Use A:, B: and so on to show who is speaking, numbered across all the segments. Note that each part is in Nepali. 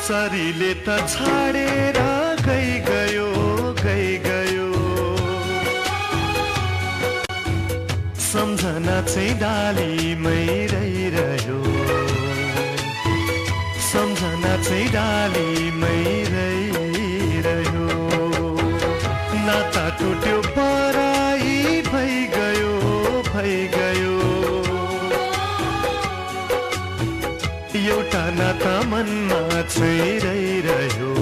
A: सरीले त छाडेर गयो सम्झना चाहिँ डालीमै रहिरह्यो सम्झना चाहिँ डालीमै रहिरह्यो नाता टुट्यो पराई भइगयो एउटा नाता मनमा चाहिँ रहिरह्यो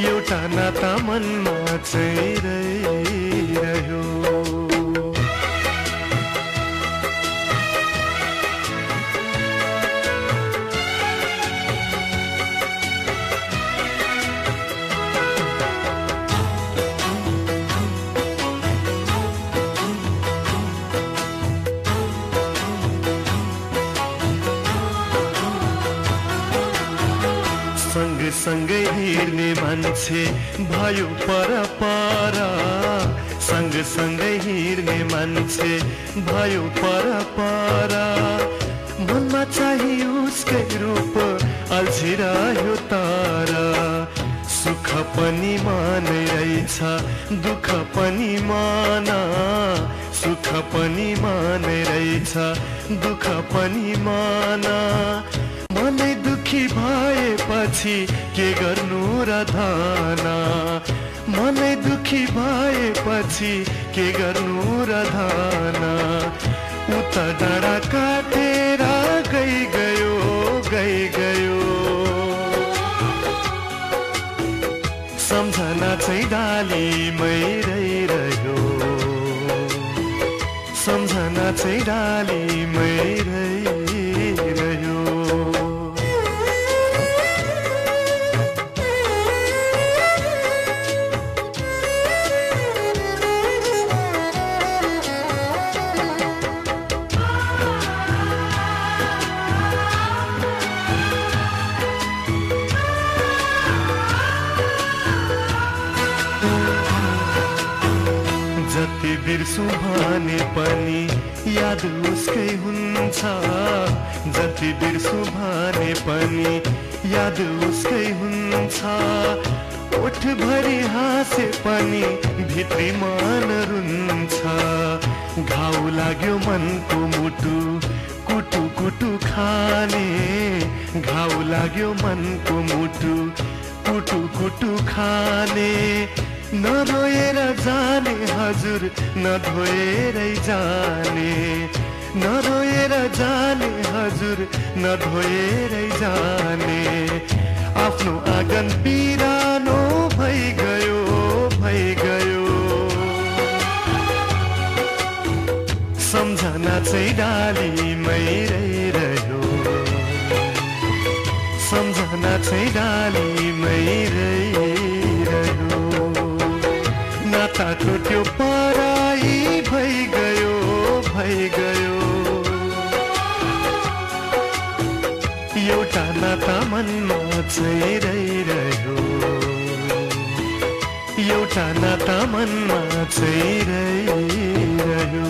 A: एउटा नाता मनमा चाहिँ रहिरह्यो सँगै हिँड्ने मान्छे भयो पर सँगै हिँड्ने मान्छे भयो पर मनमा चाहिँ उसकै रूप अल्झिरह्यो तर सुख पनि मानै रहेछ दुःख पनि माना सुख पनि मानै रहेछ दुःख पनि माना मनै दुखी भएपछि के गर्नु र धना मनै दुखी भएपछि के गर्नु र धना उता डाँडा काटेर गयो सम्झना चाहिँ डालीमै रहिरह्यो सम्झना चाहिँ डालीमै रहिरह्यो जति बिर्सु भने पनि याद उसकै हुन्छ जति बिर्सु भने पनि याद उसकै हुन्छ ओठभरि हाँसे पनि भित्री मन रुन्छ घाउ लाग्यो मनको मुटु कुटु कुटु खाने घाउ लाग्यो मनको मुटु कुटु कुटु खाने नरोएर जाने हजुर नधोएरै जाने नरोएर जाने हजुर नधोएरै जाने आफ्नो आँगन बिरानो भइगयो सम्झना चाहिँ डालीमै रहिरह्यो सम्झना चाहिँ डालीमै रहिरह्यो नाता टुट्यो पराई भइगयो एउटा नाता मनमा चाहिँ रहिरह्यो एउटा नाता मनमा चाहिँ रहिरह्यो